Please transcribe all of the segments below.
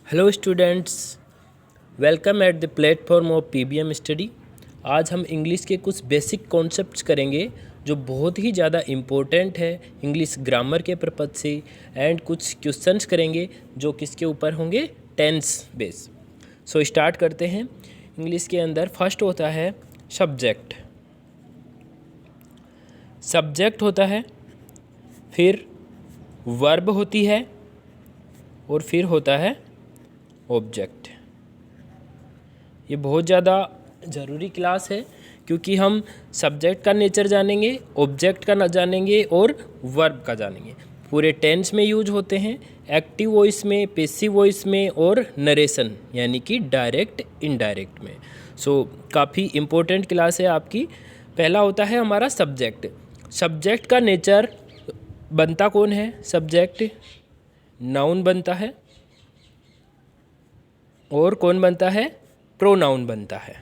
Hello students, welcome at the platform of PBM study. आज हम English के कुछ बेसिक कॉन्सेप्ट्स करेंगे जो बहुत ही ज़्यादा इम्पोर्टेंट है इंग्लिश ग्रामर के पर्पज से, एंड कुछ क्वेश्चंस करेंगे जो किसके ऊपर होंगे, टेंस बेस। सो स्टार्ट करते हैं। इंग्लिश के अंदर फर्स्ट होता है सब्जेक्ट। सब्जेक्ट होता है, फिर वर्ब होती है, और फिर होता है ऑब्जेक्ट। ये बहुत ज़्यादा ज़रूरी क्लास है क्योंकि हम सब्जेक्ट का नेचर जानेंगे, ऑब्जेक्ट का ना जानेंगे और वर्ब का जानेंगे। पूरे टेंस में यूज होते हैं, एक्टिव वॉइस में, पैसिव वॉइस में और नरेशन यानी कि डायरेक्ट इनडायरेक्ट में। सो काफ़ी इम्पोर्टेंट क्लास है आपकी। पहला होता है हमारा सब्जेक्ट। सब्जेक्ट का नेचर बनता कौन है? सब्जेक्ट नाउन बनता है, और कौन बनता है? प्रोनाउन बनता है।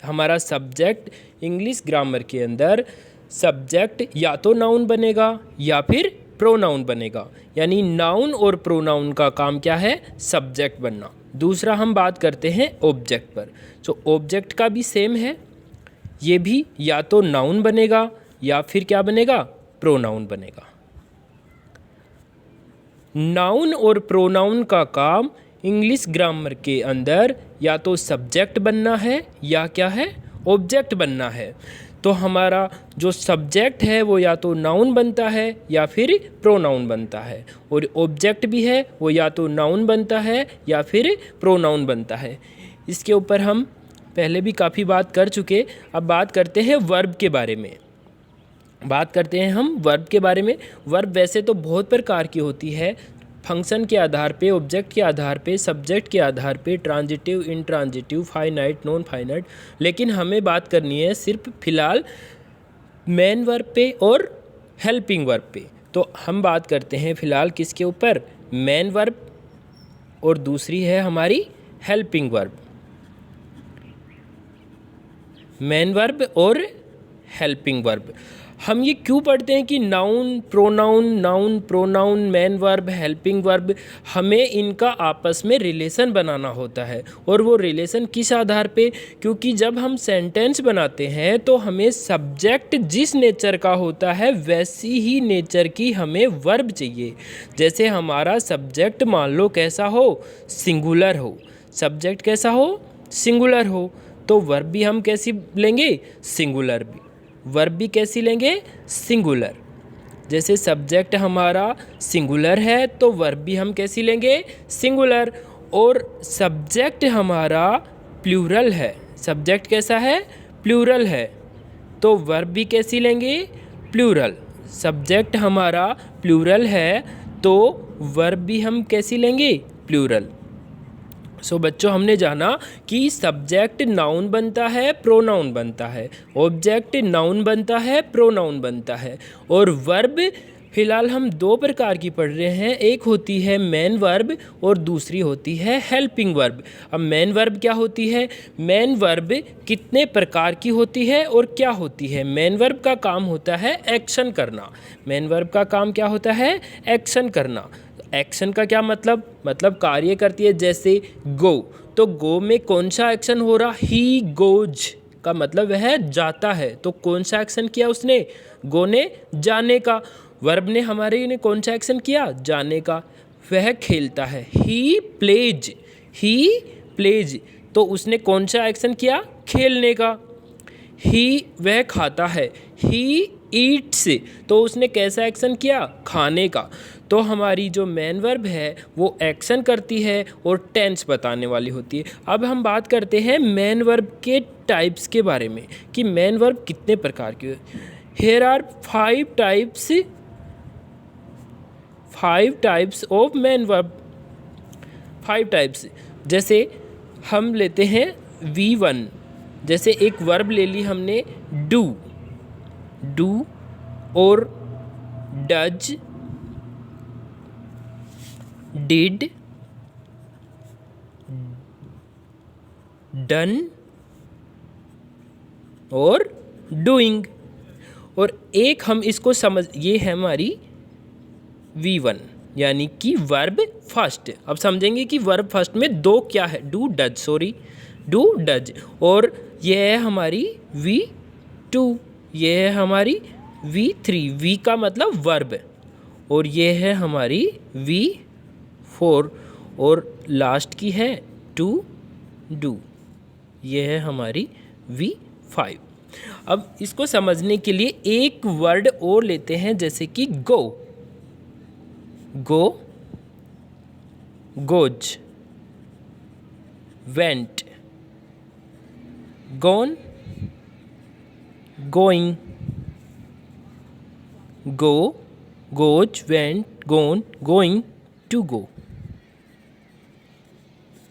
हमारा सब्जेक्ट इंग्लिश ग्रामर के अंदर सब्जेक्ट या तो नाउन बनेगा या फिर प्रोनाउन बनेगा, यानी नाउन और प्रोनाउन का काम क्या है? सब्जेक्ट बनना। दूसरा हम बात करते हैं ऑब्जेक्ट पर। तो ऑब्जेक्ट का भी सेम है, ये भी या तो नाउन बनेगा या फिर क्या बनेगा? प्रोनाउन बनेगा। नाउन और प्रोनाउन का काम इंग्लिश ग्रामर के अंदर या तो सब्जेक्ट बनना है या क्या है? ऑब्जेक्ट बनना है। तो हमारा जो सब्जेक्ट है वो या तो नाउन बनता है या फिर प्रोनाउन बनता है, और ऑब्जेक्ट भी है वो या तो नाउन बनता है या फिर प्रोनाउन बनता है। इसके ऊपर हम पहले भी काफ़ी बात कर चुके। अब बात करते हैं वर्ब के बारे में। बात करते हैं हम वर्ब के बारे में। वर्ब वैसे तो बहुत प्रकार की होती है, फंक्शन के आधार पे, ऑब्जेक्ट के आधार पे, सब्जेक्ट के आधार पे, transitive, intransitive, finite, non finite, लेकिन हमें बात करनी है सिर्फ फिलहाल मेन वर्ब पे और हेल्पिंग वर्ब पे। तो हम बात करते हैं फिलहाल किसके ऊपर? मेन वर्ब, और दूसरी है हमारी हेल्पिंग वर्ब। मेन वर्ब और हेल्पिंग वर्ब। हम ये क्यों पढ़ते हैं कि noun pronoun, main verb, helping verb, हमें इनका आपस में रिलेशन बनाना होता है। और वो रिलेशन किस आधार पे? क्योंकि जब हम सेंटेंस बनाते हैं तो हमें सब्जेक्ट जिस नेचर का होता है वैसी ही नेचर की हमें वर्ब चाहिए। जैसे हमारा सब्जेक्ट मान लो कैसा हो? सिंगुलर हो। सब्जेक्ट कैसा हो? सिंगुलर हो। तो वर्ब भी हम कैसी लेंगे? सिंगुलर भी। वर्ब भी कैसी लेंगे? सिंगुलर। जैसे सब्जेक्ट हमारा सिंगुलर है तो वर्ब भी हम कैसी लेंगे? सिंगुलर। और सब्जेक्ट हमारा प्लूरल है। सब्जेक्ट कैसा है? प्लूरल है, तो वर्ब भी कैसी लेंगे? प्लूरल। सब्जेक्ट हमारा प्लूरल है तो वर्ब भी हम कैसी लेंगे? प्लूरल। सो बच्चों, हमने जाना कि सब्जेक्ट नाउन बनता है, प्रोनाउन बनता है, ऑब्जेक्ट नाउन बनता है, प्रोनाउन बनता है, और वर्ब फिलहाल हम दो प्रकार की पढ़ रहे हैं। एक होती है मेन वर्ब और दूसरी होती है हेल्पिंग वर्ब। अब मेन वर्ब क्या होती है? मेन वर्ब कितने प्रकार की होती है और क्या होती है? मेन वर्ब का काम होता है एक्शन करना। मेन वर्ब का काम क्या होता है? एक्शन करना। एक्शन का क्या मतलब कार्य करती है। जैसे गो, तो गो में कौन सा एक्शन हो रहा? ही गोज का मतलब वह जाता है। तो कौन सा एक्शन किया उसने? गो ने जाने का। वर्ब ने हमारे ने कौन सा एक्शन किया? जाने का। वह खेलता है। ही प्लेज, तो उसने कौन सा एक्शन किया? खेलने का। वह खाता है। ही ईट्स, तो उसने कैसा एक्शन किया? खाने का। तो हमारी जो मेन वर्ब है वो एक्शन करती है और टेंस बताने वाली होती है। अब हम बात करते हैं मेन वर्ब के टाइप्स के बारे में कि मेन वर्ब कितने प्रकार की। Here are 5 types of main verb. 5 types. जैसे हम लेते हैं V1। जैसे एक वर्ब ले ली हमने डू और डज, डिड, डन और डूइंग। और एक हम इसको समझ, ये है हमारी V1। यानी कि वर्ब फर्स्ट। अब समझेंगे कि वर्ब फर्स्ट में दो क्या है, डू डज, और ये है हमारी V2, ये है हमारी V3, V का मतलब वर्ब, और ये है हमारी V4, और लास्ट की है टू डू, ये है हमारी V5। अब इसको समझने के लिए एक वर्ड और लेते हैं, जैसे कि go, goes, went, gone, going, goes, went, gone, going, to go.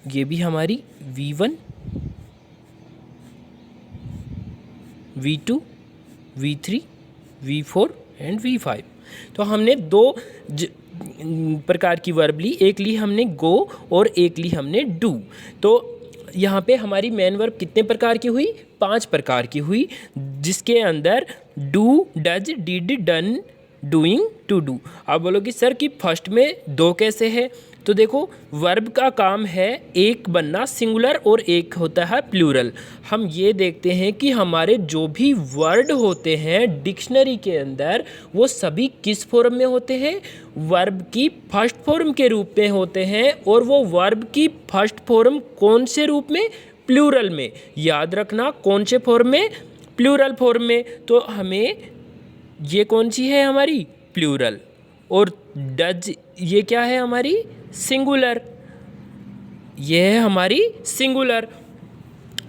ये भी हमारी V1, V2, V3, V4 and V5। तो हमने दो प्रकार की वर्ब ली, एक ली हमने गो और एक ली हमने डू। तो यहाँ पे हमारी मेन वर्ब कितने प्रकार की हुई, 5 प्रकार की हुई, जिसके अंदर do, does, did, done, doing, to do. आप बोलोगे सर कि फर्स्ट में दो कैसे है, तो देखो वर्ब का काम है एक बनना सिंगुलर और एक होता है प्लूरल। हम ये देखते हैं कि हमारे जो भी वर्ड होते हैं डिक्शनरी के अंदर वो सभी किस फॉर्म में होते हैं, वर्ब की फर्स्ट फॉर्म के रूप में होते हैं, और वो वर्ब की फर्स्ट फॉर्म कौन से रूप में, प्लूरल में। याद रखना कौन से फॉर्म में, प्लूरल फॉर्म में। तो हमें ये कौन सी है हमारी, प्लूरल, और डज ये क्या है हमारी, सिंगुलर, ये है हमारी सिंगुलर।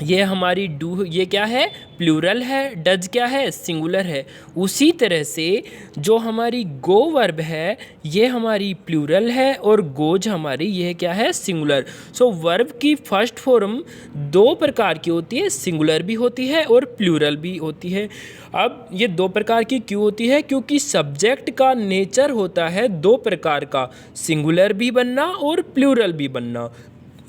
ये हमारी डू ये क्या है, प्लूरल है, डज क्या है, सिंगुलर है। उसी तरह से जो हमारी गो वर्ब है ये हमारी प्लूरल है, और गोज हमारी ये क्या है, सिंगुलर। सो वर्ब की फर्स्ट फॉर्म दो प्रकार की होती है, सिंगुलर भी होती है और प्लूरल भी होती है। अब ये दो प्रकार की क्यों होती है, क्योंकि सब्जेक्ट का नेचर होता है दो प्रकार का, सिंगुलर भी बनना और प्लूरल भी बनना।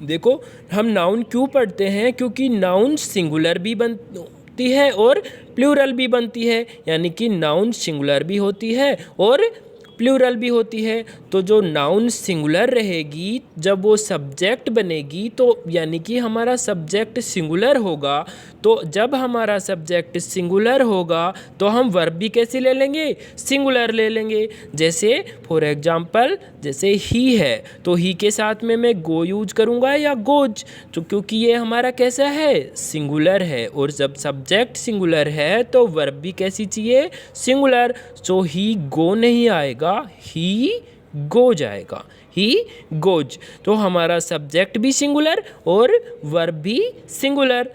देखो हम नाउन क्यों पढ़ते हैं, क्योंकि नाउन सिंगुलर भी बनती है और प्लूरल भी बनती है, यानी कि नाउन सिंगुलर भी होती है और प्लूरल भी होती है। तो जो नाउन सिंगुलर रहेगी जब वो सब्जेक्ट बनेगी, तो यानी कि हमारा सब्जेक्ट सिंगुलर होगा, तो जब हमारा सब्जेक्ट सिंगुलर होगा तो हम वर्ब भी कैसे ले लेंगे, सिंगुलर ले लेंगे। जैसे फॉर एग्जांपल जैसे ही है, तो ही के साथ में मैं गो यूज करूँगा या गोज, तो क्योंकि ये हमारा कैसा है, सिंगुलर है, और जब सब्जेक्ट सिंगुलर है तो वर्ब भी कैसी चाहिए, सिंगुलर। सो ही गो नहीं आएगा, ही गोज आएगा, ही गोज। तो हमारा सब्जेक्ट भी सिंगुलर और वर्ब भी सिंगुलर।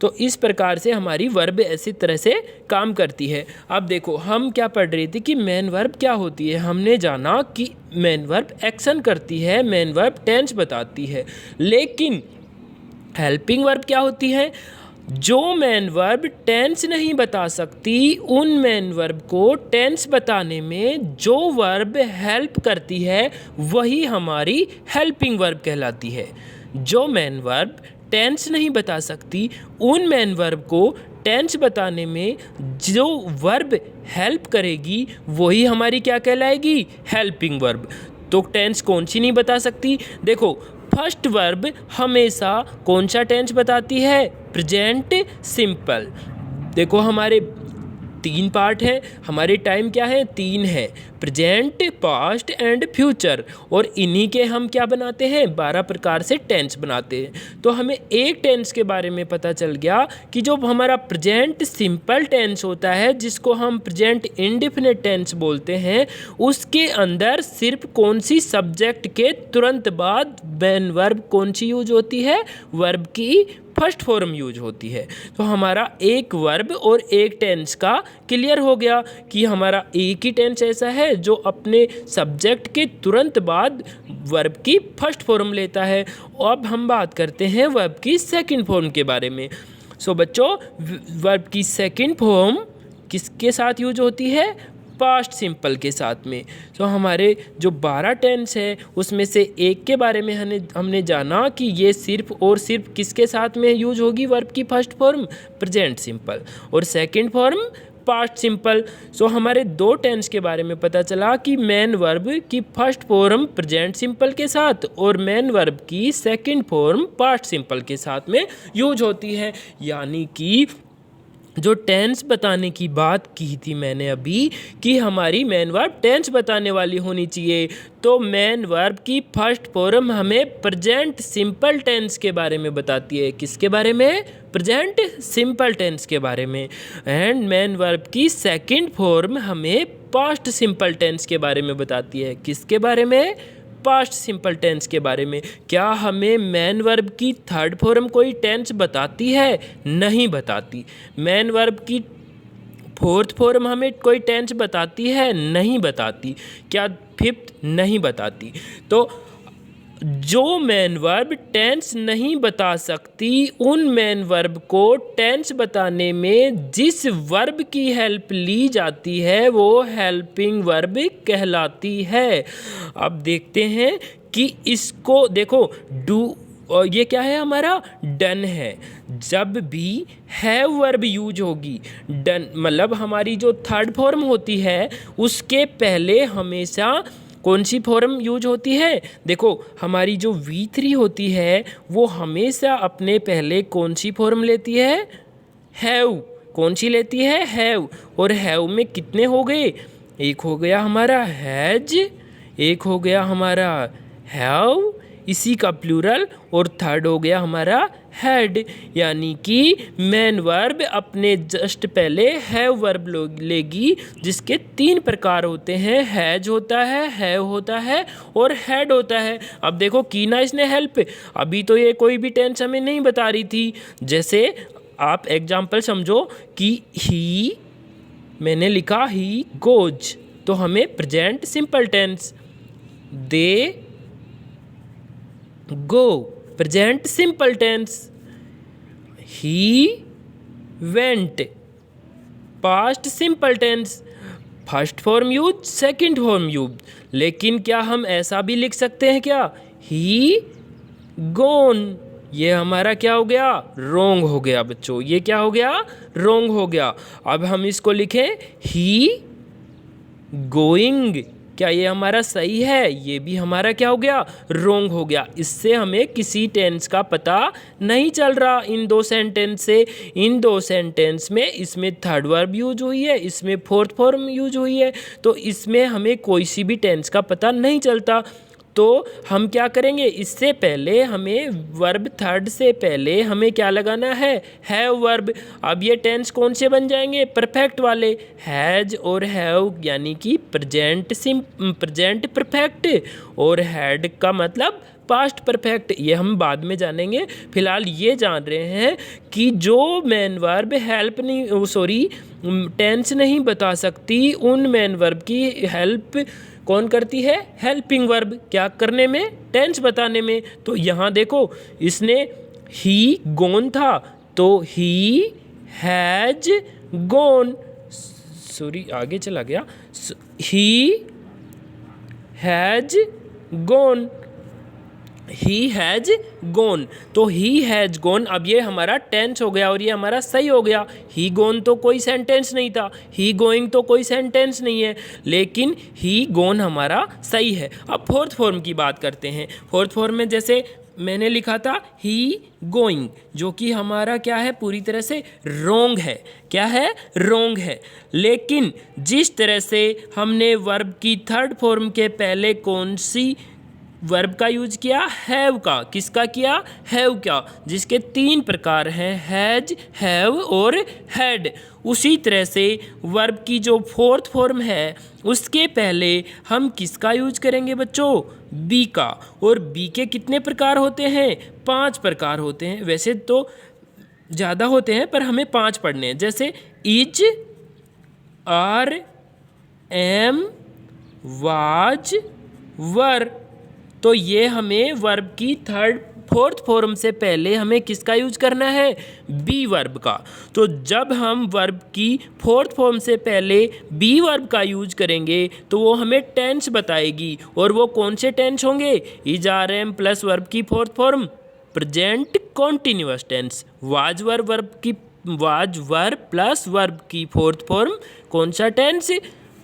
तो इस प्रकार से हमारी वर्ब ऐसी तरह से काम करती है। अब देखो हम क्या पढ़ रहे थे कि मेन वर्ब क्या होती है। हमने जाना कि मेन वर्ब एक्शन करती है, मेन वर्ब टेंस बताती है, लेकिन हेल्पिंग वर्ब क्या होती है, जो मेन वर्ब टेंस नहीं बता सकती उन मेन वर्ब को टेंस बताने में जो वर्ब हेल्प करती है वही हमारी हेल्पिंग वर्ब कहलाती है। जो मेन वर्ब टेंस नहीं बता सकती उन मेन वर्ब को टेंस बताने में जो वर्ब हेल्प करेगी वही हमारी क्या कहलाएगी, हेल्पिंग वर्ब। तो टेंस कौन सी नहीं बता सकती, देखो फर्स्ट वर्ब हमेशा कौन सा टेंस बताती है, प्रेजेंट सिंपल। देखो हमारे 3 पार्ट हैं, हमारे टाइम क्या है, 3 है, प्रेजेंट, पास्ट एंड फ्यूचर, और इन्हीं के हम क्या बनाते हैं, 12 प्रकार से टेंस बनाते हैं। तो हमें एक टेंस के बारे में पता चल गया कि जो हमारा प्रेजेंट सिंपल टेंस होता है, जिसको हम प्रेजेंट इंडेफिनिट टेंस बोलते हैं, उसके अंदर सिर्फ कौन सी सब्जेक्ट के तुरंत बाद मेन वर्ब कौन सी यूज होती है, वर्ब की फर्स्ट फॉर्म यूज होती है। तो हमारा एक वर्ब और एक टेंस का क्लियर हो गया कि हमारा एक ही टेंस ऐसा है जो अपने सब्जेक्ट के तुरंत बाद वर्ब की फर्स्ट फॉर्म लेता है। अब हम बात करते हैं वर्ब की सेकंड फॉर्म के बारे में। सो बच्चों वर्ब की सेकंड फॉर्म किसके साथ यूज होती है, पास्ट सिंपल के साथ में। तो हमारे जो 12 टेंस है उसमें से एक के बारे में हमने जाना कि ये सिर्फ और सिर्फ किसके साथ में यूज होगी, वर्ब की फर्स्ट फॉर्म प्रेजेंट सिंपल, और सेकंड फॉर्म पास्ट सिंपल। सो हमारे दो टेंस के बारे में पता चला कि मेन वर्ब की फर्स्ट फॉर्म प्रेजेंट सिंपल के साथ और मेन वर्ब की सेकंड फॉर्म पास्ट सिंपल के साथ में यूज होती है। यानी कि जो टेंस बताने की बात की थी मैंने अभी कि हमारी मेन वर्ब टेंस बताने वाली होनी चाहिए, तो मेन वर्ब की फर्स्ट फॉर्म हमें प्रेजेंट सिंपल टेंस के बारे में बताती है। किसके बारे में? प्रेजेंट सिंपल टेंस के बारे में। एंड मेन वर्ब की सेकंड फॉर्म हमें पास्ट सिंपल टेंस के बारे में बताती है। किसके बारे में? पास्ट सिंपल टेंस के बारे में। क्या हमें मेन वर्ब की थर्ड फॉर्म कोई टेंस बताती है? नहीं बताती। मेन वर्ब की फोर्थ फॉर्म हमें कोई टेंस बताती है? नहीं बताती। क्या फिफ्थ? नहीं बताती। तो जो मेन वर्ब टेंस नहीं बता सकती उन मेन वर्ब को टेंस बताने में जिस वर्ब की हेल्प ली जाती है वो हेल्पिंग वर्ब कहलाती है। अब देखते हैं कि इसको देखो, डू और ये क्या है? हमारा डन है। जब भी हैव वर्ब यूज होगी, डन मतलब हमारी जो थर्ड फॉर्म होती है उसके पहले हमेशा कौन सी फॉर्म यूज होती है? देखो हमारी जो V3 होती है वो हमेशा अपने पहले कौन सी फॉर्म लेती है? हैव। कौन सी लेती है? हैव। और हैव में कितने हो गए? एक हो गया हमारा हैज, एक हो गया हमारा हैव, इसी का प्लूरल, और थर्ड हो गया हमारा हैड। यानी कि मेन वर्ब अपने जस्ट पहले हैव वर्ब लेगी, जिसके तीन प्रकार होते हैं। हैज होता है, हैव होता है और हैड होता है। अब देखो की ना इसने हेल्प, अभी तो ये कोई भी टेंस हमें नहीं बता रही थी। जैसे आप एग्जाम्पल समझो कि ही, मैंने लिखा ही गोज, तो हमें present simple tense. They go, present simple tense. He went, past simple tense. First form use, second form use. लेकिन क्या हम ऐसा भी लिख सकते हैं क्या? ही गोन, ये हमारा क्या हो गया? रॉन्ग हो गया बच्चों। ये क्या हो गया? रॉन्ग हो गया। अब हम इसको लिखें ही गोइंग, क्या ये हमारा सही है? ये भी हमारा क्या हो गया? रॉन्ग हो गया। इससे हमें किसी टेंस का पता नहीं चल रहा इन दो सेंटेंस से। इन दो सेंटेंस में इसमें थर्ड वर्ब यूज हुई है, इसमें फोर्थ फॉर्म यूज हुई है, तो इसमें हमें कोई सी भी टेंस का पता नहीं चलता। तो हम क्या करेंगे? इससे पहले हमें वर्ब थर्ड से पहले हमें क्या लगाना है? Have verb. अब ये टेंस कौन से बन जाएंगे? परफेक्ट वाले, हैज और हैव, यानी कि प्रेजेंट परफेक्ट, और हैड का मतलब पास्ट परफेक्ट। ये हम बाद में जानेंगे। फिलहाल ये जान रहे हैं कि जो मेन वर्ब टेंस नहीं बता सकती उन मेन वर्ब की हेल्प कौन करती है? Helping verb. क्या करने में? टेंस बताने में। तो यहाँ देखो इसने ही गोन था, तो ही हैज गोन, सॉरी आगे चला गया, he has gone, he has गोन। तो ही हैज गोन, अब ये हमारा टेंस हो गया और ये हमारा सही हो गया। ही गोन तो कोई सेंटेंस नहीं था, ही गोइंग तो कोई सेंटेंस नहीं है, लेकिन ही गोन हमारा सही है। अब फोर्थ फॉर्म की बात करते हैं। फोर्थ फॉर्म में जैसे मैंने लिखा था ही गोइंग, जो कि हमारा क्या है? पूरी तरह से रॉन्ग है। क्या है? रॉन्ग है। लेकिन जिस तरह से हमने वर्ब की थर्ड फॉर्म के पहले कौन सी वर्ब का यूज किया? हैव का। किसका किया? हैव का, जिसके तीन प्रकार हैं, हैज, हैव और हैड। उसी तरह से वर्ब की जो फोर्थ फॉर्म है उसके पहले हम किसका यूज करेंगे बच्चों? बी का। और बी के कितने प्रकार होते हैं? 5 प्रकार होते हैं। वैसे तो ज़्यादा होते हैं पर हमें 5 पढ़ने हैं। जैसे इज, आर, एम, वाज, वर। तो ये हमें वर्ब की थर्ड फोर्थ फॉर्म से पहले हमें किसका यूज करना है? बी वर्ब का। तो जब हम वर्ब की फोर्थ फॉर्म से पहले बी वर्ब का यूज करेंगे तो वो हमें टेंस बताएगी। और वो कौन से टेंस होंगे? Is, are, am plus verb की fourth form present continuous tense, was verb की वाज वर्ब प्लस वर्ब की फोर्थ फॉर्म कौन सा टेंस,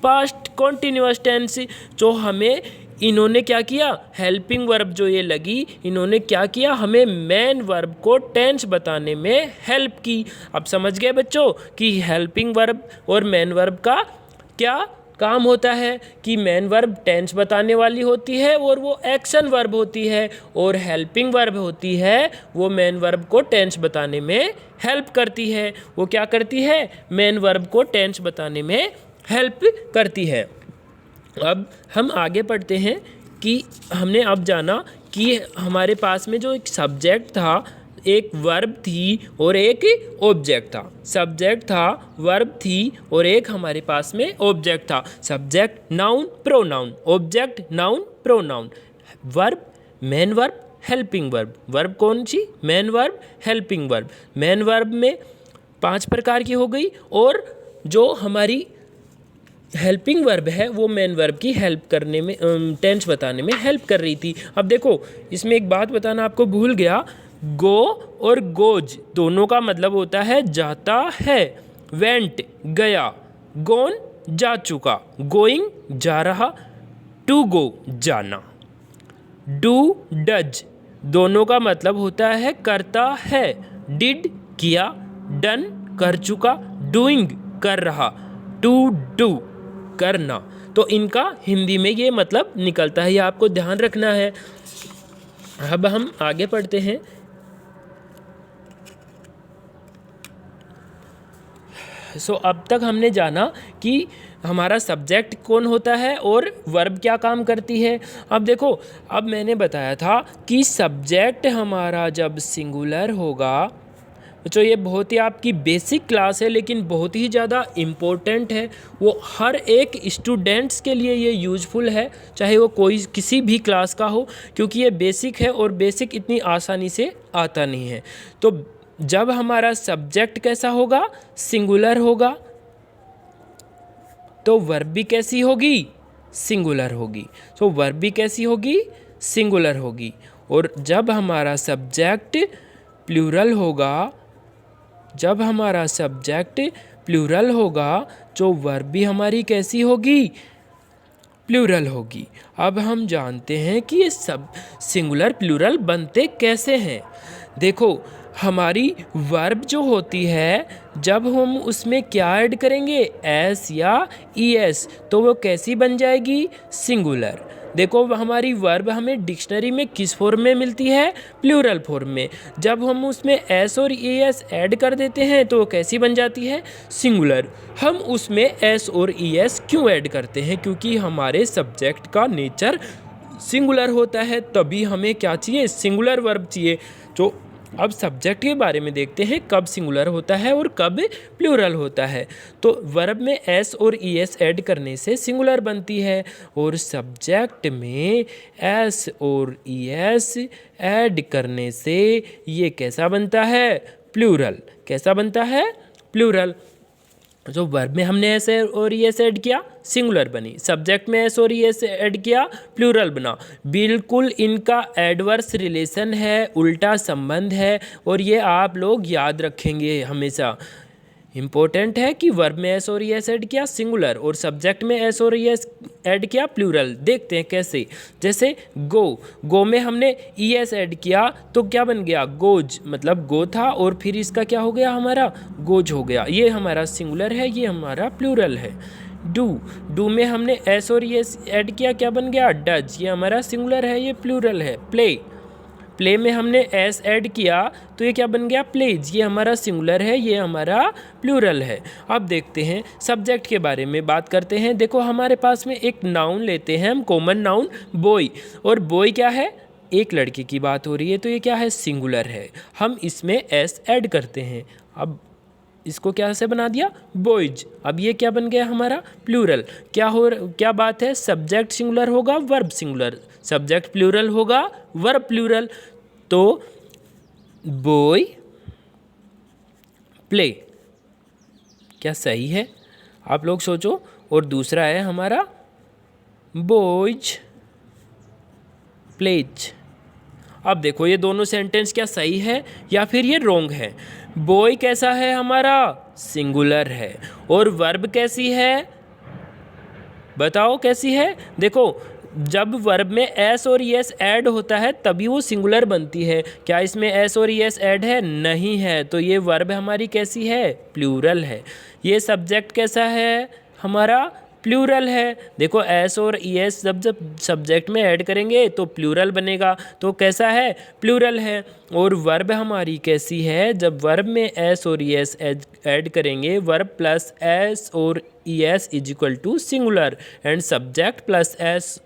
पास्ट कॉन्टिन्यूअस टेंस। जो हमें इन्होंने क्या किया, हेल्पिंग वर्ब जो ये लगी, इन्होंने क्या किया, हमें मेन वर्ब को टेंस बताने में हेल्प की। अब समझ गए बच्चों कि हेल्पिंग वर्ब और मेन वर्ब का क्या काम होता है, कि मेन वर्ब टेंस बताने वाली होती है और वो एक्शन वर्ब होती है, और हेल्पिंग वर्ब होती है वो मेन वर्ब को टेंस बताने में हेल्प करती है। वो क्या करती है, मेन वर्ब को टेंस बताने में हेल्प करती है। अब हम आगे पढ़ते हैं कि हमने अब जाना कि हमारे पास में जो एक सब्जेक्ट था, एक वर्ब थी और एक ऑब्जेक्ट था। सब्जेक्ट था, वर्ब थी और एक हमारे पास में ऑब्जेक्ट था। Subject noun pronoun, object noun pronoun, verb main verb helping verb. Verb कौन सी, main verb helping verb. Main verb में 5 प्रकार की हो गई, और जो हमारी हेल्पिंग वर्ब है वो मेन वर्ब की हेल्प करने में, टेंस बताने में हेल्प कर रही थी। अब देखो इसमें एक बात बताना आपको भूल गया, गो और गोज दोनों का मतलब होता है जाता है। वेंट गया, गोन जा चुका, गोइंग जा रहा, टू गो जाना। डू डज दोनों का मतलब होता है करता है। डिड किया, डन कर चुका, डूइंग कर रहा, टू डू करना। तो इनका हिंदी में ये मतलब निकलता है, ये आपको ध्यान रखना है। अब हम आगे पढ़ते हैं। अब तक हमने जाना कि हमारा सब्जेक्ट कौन होता है और वर्ब क्या काम करती है। अब देखो, अब मैंने बताया था कि सब्जेक्ट हमारा जब सिंगुलर होगा, तो ये बहुत ही आपकी बेसिक क्लास है लेकिन बहुत ही ज़्यादा इम्पोर्टेंट है। वो हर एक स्टूडेंट्स के लिए ये यूज़फुल है, चाहे वो कोई किसी भी क्लास का हो, क्योंकि ये बेसिक है और बेसिक इतनी आसानी से आता नहीं है। तो जब हमारा सब्जेक्ट कैसा होगा, सिंगुलर होगा, तो वर्ब भी कैसी होगी, सिंगुलर होगी। तो वर्ब भी कैसी होगी, सिंगुलर होगी। और जब हमारा सब्जेक्ट प्लूरल होगा, जब हमारा सब्जेक्ट प्लूरल होगा, तो वर्ब भी हमारी कैसी होगी, प्लूरल होगी। अब हम जानते हैं कि ये सब सिंगुलर प्लूरल बनते कैसे हैं। देखो, हमारी वर्ब जो होती है, जब हम उसमें क्या ऐड करेंगे, एस या ई एस, तो वो कैसी बन जाएगी, सिंगुलर। देखो हमारी वर्ब हमें डिक्शनरी में किस फॉर्म में मिलती है, प्लूरल फॉर्म में। जब हम उसमें एस और ई एस ऐड कर देते हैं तो वो कैसी बन जाती है, सिंगुलर। हम उसमें एस और ई एस क्यों ऐड करते हैं, क्योंकि हमारे सब्जेक्ट का नेचर सिंगुलर होता है, तभी हमें क्या चाहिए, सिंगुलर वर्ब चाहिए। तो अब सब्जेक्ट के बारे में देखते हैं, कब सिंगुलर होता है और कब प्लूरल होता है। तो वर्ब में एस और ई एस ऐड करने से सिंगुलर बनती है, और सब्जेक्ट में एस और ई एस ऐड करने से ये कैसा बनता है, प्लूरल। कैसा बनता है, प्लूरल। जो वर्ब में हमने एस और ई एस ऐड किया, सिंगुलर बनी। सब्जेक्ट में एस और ई एस ऐड किया, प्लूरल बना। बिल्कुल इनका एडवर्स रिलेशन है, उल्टा संबंध है, और ये आप लोग याद रखेंगे हमेशा। इम्पोर्टेंट है कि वर्ब में एस और ई एस ऐड किया, सिंगुलर, और सब्जेक्ट में एस और ई एस ऐड किया, प्लूरल। देखते हैं कैसे। जैसे गो, गो में हमने ई एस ऐड किया तो क्या बन गया, गोज, मतलब गो था और फिर इसका क्या हो गया, हमारा गोज हो गया। ये हमारा सिंगुलर है, ये हमारा प्लूरल है। डू, डू में हमने एस और ई एस ऐड किया, क्या बन गया, डज, ये हमारा सिंगुलर है, ये प्लूरल है। प्ले, प्ले में हमने एस ऐड किया तो ये क्या बन गया, प्लेज, ये हमारा सिंगुलर है, ये हमारा प्लूरल है। अब देखते हैं सब्जेक्ट के बारे में बात करते हैं। देखो हमारे पास में एक नाउन लेते हैं हम, कॉमन नाउन बॉय, और बॉय क्या है, एक लड़के की बात हो रही है, तो ये क्या है, सिंगुलर है। हम इसमें एस ऐड करते हैं, अब इसको क्या से बना दिया, बॉयज। अब ये क्या बन गया हमारा, प्लूरल। क्या बात है, सब्जेक्ट सिंगुलर होगा, वर्ब सिंगुलर, सब्जेक्ट प्लूरल होगा, वर्ब प्लूरल। तो बॉय प्ले, क्या सही है, आप लोग सोचो। और दूसरा है हमारा बॉयज प्लेज। अब देखो ये दोनों सेंटेंस क्या सही है या फिर ये रॉन्ग है। बॉय कैसा है हमारा, सिंगुलर है, और वर्ब कैसी है, बताओ कैसी है। देखो जब वर्ब में एस और ईएस ऐड होता है तभी वो सिंगुलर बनती है। क्या इसमें एस और ईएस ऐड है, नहीं है, तो ये वर्ब हमारी कैसी है, प्लूरल है। ये सब्जेक्ट कैसा है हमारा, प्लूरल है। देखो एस और ईएस जब जब सब्जेक्ट में ऐड करेंगे तो प्लूरल बनेगा, तो कैसा है, प्लूरल है। और वर्ब हमारी कैसी है, जब वर्ब में एस और ईएस ऐड करेंगे, वर्ब प्लस एस और ES is equal to singular, and subject plus S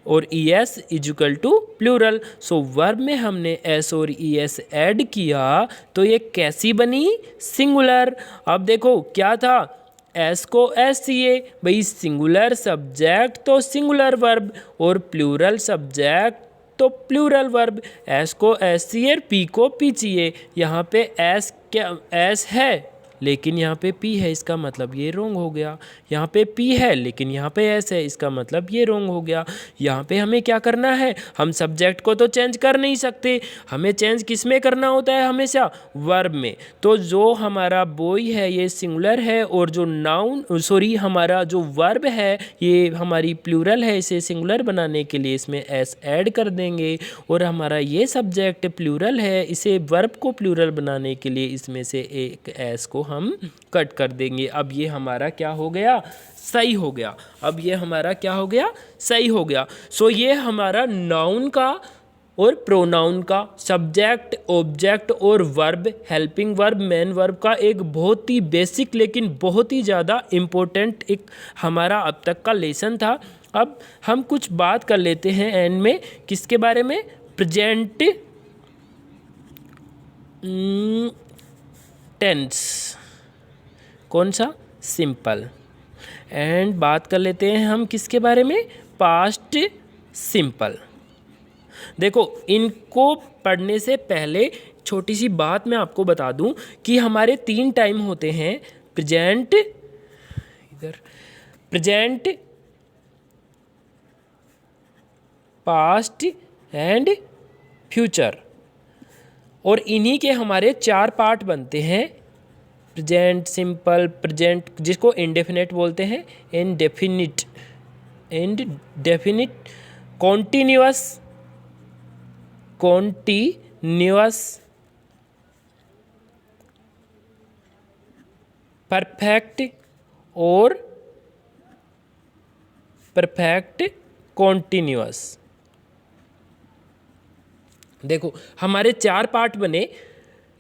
और ES is equal to plural. So verb में हमने एस और ईएस ऐड किया तो ये कैसी बनी, सिंगुलर। अब देखो क्या था, एस को एस चाहिए भाई, सिंगुलर सब्जेक्ट तो सिंगुलर वर्ब, और प्लूरल सब्जेक्ट तो प्लूरल वर्ब। एस को एस चाहिए, पी को पी चाहिए। यहाँ पे एस क्या, एस है लेकिन यहाँ पे पी है, इसका मतलब ये रॉन्ग हो गया। यहाँ पे पी है लेकिन यहाँ पे एस है, इसका मतलब ये रॉन्ग हो गया। यहाँ पे हमें क्या करना है, हम सब्जेक्ट को तो चेंज कर नहीं सकते, हमें चेंज किस में करना होता है, हमेशा वर्ब में। तो जो हमारा बॉय है ये सिंगुलर है, और जो नाउन हमारा जो वर्ब है ये हमारी प्लूरल है, इसे सिंगुलर बनाने के लिए इसमें एस ऐड कर देंगे। और हमारा ये सब्जेक्ट प्लूरल है, इसे वर्ब को प्लूरल बनाने के लिए इसमें से एक एस को हम कट कर देंगे। अब ये हमारा क्या हो गया, सही हो गया। अब ये हमारा क्या हो गया, सही हो गया। सो ये हमारा नाउन का और प्रोनाउन का, सब्जेक्ट ऑब्जेक्ट और verb, helping verb main verb का एक बहुत ही बेसिक लेकिन बहुत ही ज़्यादा इम्पोर्टेंट एक हमारा अब तक का लेसन था। अब हम कुछ बात कर लेते हैं एंड में, किसके बारे में, प्रेजेंट टेंस, कौन सा, सिंपल। एंड बात कर लेते हैं हम किसके बारे में, पास्ट सिंपल। देखो इनको पढ़ने से पहले छोटी सी बात मैं आपको बता दूं कि हमारे 3 टाइम होते हैं, प्रेजेंट, इधर प्रेजेंट, पास्ट एंड फ्यूचर, और इन्हीं के हमारे 4 पार्ट बनते हैं, प्रेजेंट सिंपल, प्रेजेंट जिसको इंडेफिनिट बोलते हैं, indefinite, indefinite, continuous, continuous, perfect और परफेक्ट कॉन्टिन्यूअस। देखो हमारे 4 पार्ट बने,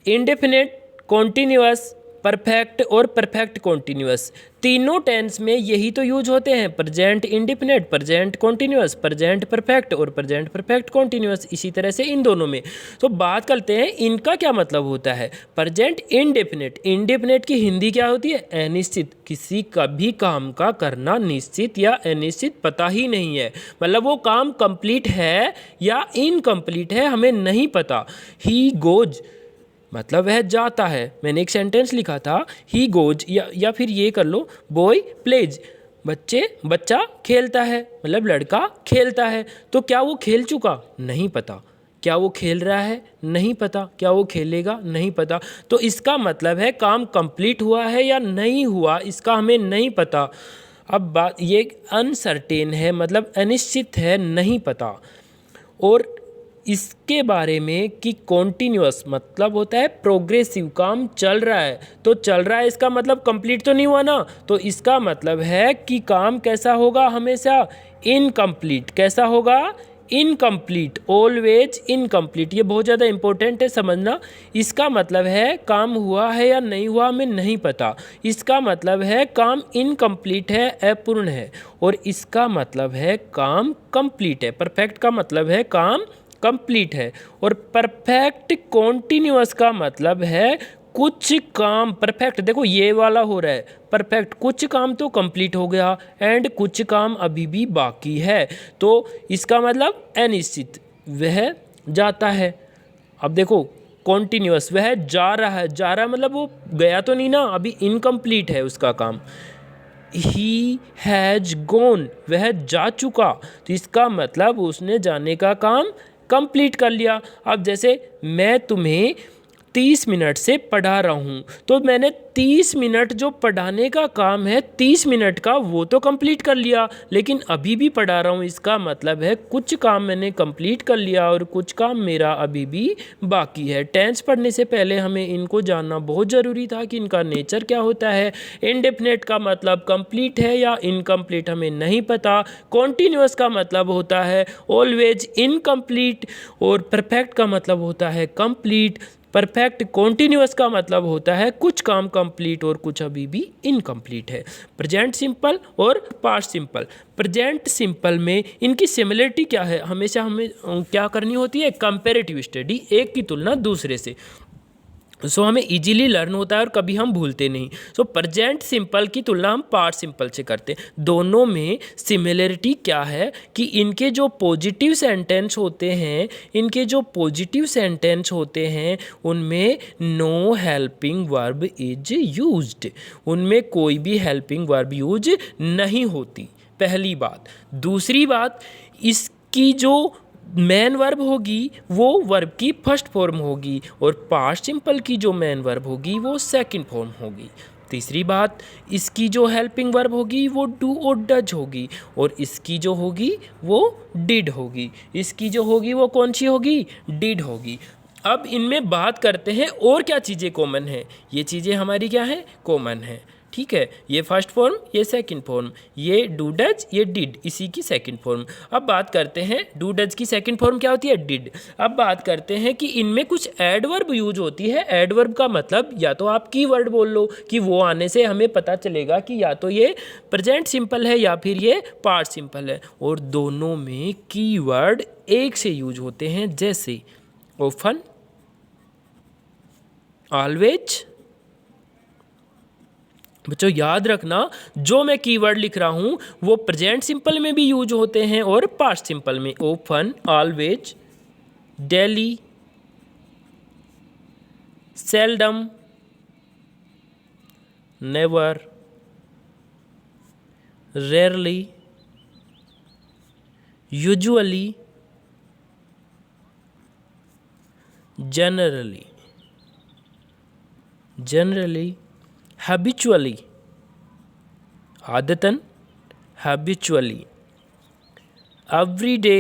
इंडेफिनिट, कॉन्टिन्यूअस, परफेक्ट और परफेक्ट कॉन्टिन्यूअस। तीनों टेंस में यही तो यूज होते हैं, present indefinite, present continuous, present perfect और प्रेजेंट परफेक्ट कॉन्टिन्यूअस। इसी तरह से इन दोनों में तो बात करते हैं इनका क्या मतलब होता है। प्रेजेंट इंडेफिनिट, इंडेफिनिट की हिंदी क्या होती है, अनिश्चित, किसी का भी काम का करना निश्चित या अनिश्चित पता ही नहीं है, मतलब वो काम कंप्लीट है या इनकम्प्लीट है हमें नहीं पता। ही गोज मतलब वह जाता है, मैंने एक सेंटेंस लिखा था, ही गोज, या फिर ये कर लो, बॉय प्लेज, बच्चा खेलता है, मतलब लड़का खेलता है। तो क्या वो खेल चुका, नहीं पता। क्या वो खेल रहा है, नहीं पता। क्या वो खेलेगा, नहीं पता। तो इसका मतलब है काम कंप्लीट हुआ है या नहीं हुआ, इसका हमें नहीं पता। अब बात ये अनसर्टेन है, मतलब अनिश्चित है, नहीं पता। और इसके बारे में कि कॉन्टिन्यूअस मतलब होता है प्रोग्रेसिव, काम चल रहा है, तो चल रहा है इसका मतलब कंप्लीट तो नहीं हुआ ना, तो इसका मतलब है कि काम कैसा होगा, हमेशा इनकम्प्लीट। कैसा होगा, इनकम्प्लीट, ऑलवेज इनकम्प्लीट। ये बहुत ज़्यादा इंपॉर्टेंट है समझना। इसका मतलब है काम हुआ है या नहीं हुआ हमें नहीं पता, इसका मतलब है काम इनकम्प्लीट है, अपूर्ण है, और इसका मतलब है काम कंप्लीट है। परफेक्ट का मतलब है काम कंप्लीट है, और परफेक्ट कॉन्टिन्यूअस का मतलब है कुछ काम परफेक्ट, देखो ये वाला हो रहा है परफेक्ट, कुछ काम तो कंप्लीट हो गया एंड कुछ काम अभी भी बाकी है, तो इसका मतलब अनिश्चित, वह जाता है। अब देखो कॉन्टिन्यूअस, वह जा रहा है, जा रहा है मतलब वो गया तो नहीं ना, अभी इनकम्प्लीट है उसका काम। ही हैज़ गॉन, वह जा चुका, तो इसका मतलब उसने जाने का काम कंप्लीट कर लिया। अब जैसे मैं तुम्हें 30 मिनट से पढ़ा रहा हूँ, तो मैंने 30 मिनट जो पढ़ाने का काम है 30 मिनट का वो तो कंप्लीट कर लिया, लेकिन अभी भी पढ़ा रहा हूँ, इसका मतलब है कुछ काम मैंने कंप्लीट कर लिया और कुछ काम मेरा अभी भी बाकी है। टेंस पढ़ने से पहले हमें इनको जानना बहुत ज़रूरी था कि इनका नेचर क्या होता है। इंडेफिनिट का मतलब कंप्लीट है या इनकम्प्लीट हमें नहीं पता। कॉन्टीन्यूअस का मतलब होता है ऑलवेज इनकम्प्लीट, और परफेक्ट का मतलब होता है कंप्लीट। परफेक्ट कॉन्टीन्यूअस का मतलब होता है कुछ काम कंप्लीट और कुछ अभी भी इनकम्प्लीट है। प्रेजेंट सिंपल और पास्ट सिंपल। प्रेजेंट सिंपल में इनकी सिमिलरिटी क्या है, हमेशा हमें क्या करनी होती है, कंपैरेटिव स्टडी, एक की तुलना दूसरे से। सो हमें इजीली लर्न होता है और कभी हम भूलते नहीं। सो प्रेजेंट सिंपल की तुलना हम पास्ट सिंपल से करते हैं। दोनों में सिमिलरिटी क्या है कि इनके जो पॉजिटिव सेंटेंस होते हैं, उनमें no helping verb is used, उनमें कोई भी हेल्पिंग वर्ब यूज नहीं होती, पहली बात। दूसरी बात, इसकी जो मैन वर्ब होगी वो वर्ब की फर्स्ट फॉर्म होगी और पास्ट सिंपल की जो मैन वर्ब होगी वो सेकंड फॉर्म होगी। तीसरी बात, इसकी जो हेल्पिंग वर्ब होगी वो डू और डज होगी और इसकी जो होगी वो डिड होगी। इसकी जो होगी वो कौन सी होगी, डिड होगी। अब इनमें बात करते हैं और क्या चीज़ें कॉमन है। ये चीज़ें हमारी क्या है, कॉमन है, ठीक है। ये फर्स्ट फॉर्म, ये सेकंड फॉर्म, ये डू डज, ये डिड, इसी की सेकंड फॉर्म। अब बात करते हैं डू डज की सेकंड फॉर्म क्या होती है, डिड। अब बात करते हैं कि इनमें कुछ एडवर्ब यूज होती है। एडवर्ब का मतलब या तो आप कीवर्ड बोल लो कि वो आने से हमें पता चलेगा कि या तो ये प्रेजेंट सिंपल है या फिर ये पास्ट सिंपल है, और दोनों में कीवर्ड एक से यूज होते हैं, जैसे ऑफन, ऑलवेज। बच्चों याद रखना, जो मैं कीवर्ड लिख रहा हूं वो प्रेजेंट सिंपल में भी यूज होते हैं और पास्ट सिंपल में। Often, always, daily, seldom, never, rarely, usually, generally, habitually, आदतन, habitually, every day,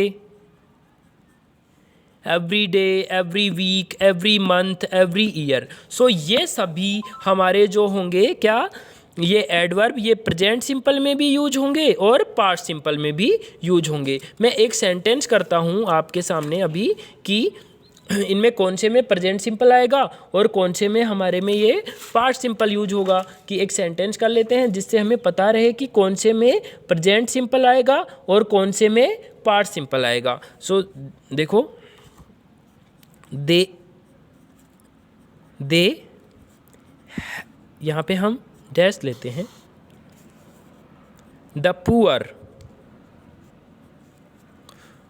every week, every month, every year. So ये सभी हमारे जो होंगे क्या, ये एडवर्ब, ये प्रेजेंट सिंपल में भी यूज होंगे और पास्ट सिंपल में भी यूज होंगे। मैं एक सेंटेंस करता हूँ आपके सामने अभी कि इनमें कौन से में प्रेजेंट सिंपल आएगा और कौन से में हमारे में ये पास्ट सिंपल यूज होगा। कि एक सेंटेंस कर लेते हैं जिससे हमें पता रहे कि कौन से में प्रेजेंट सिंपल आएगा और कौन से में पास्ट सिंपल आएगा। सो देखो, दे यहाँ पे हम डैश लेते हैं, द पुअर।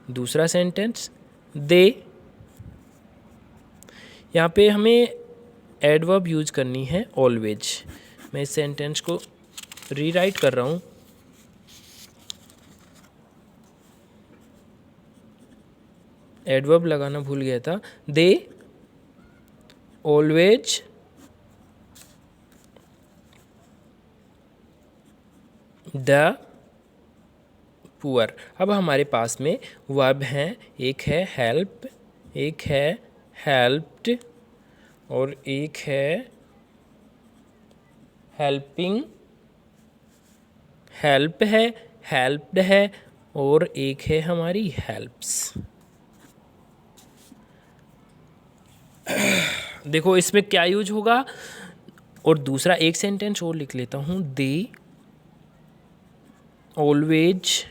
दूसरा सेंटेंस, दे, यहाँ पे हमें एडवर्ब यूज करनी है ऑलवेज। मैं इस सेंटेंस को रीराइट कर रहा हूँ। एडवर्ब लगाना भूल गया था। They always the poor. अब हमारे पास में वर्ब हैं, एक है हेल्प, एक है हेल्प्ड और एक है हेल्पिंग। हेल्प है, हेल्प्ड है और एक है हमारी हेल्प्स। देखो इसमें क्या यूज होगा। और दूसरा एक सेंटेंस और लिख लेता हूँ, दे ऑलवेज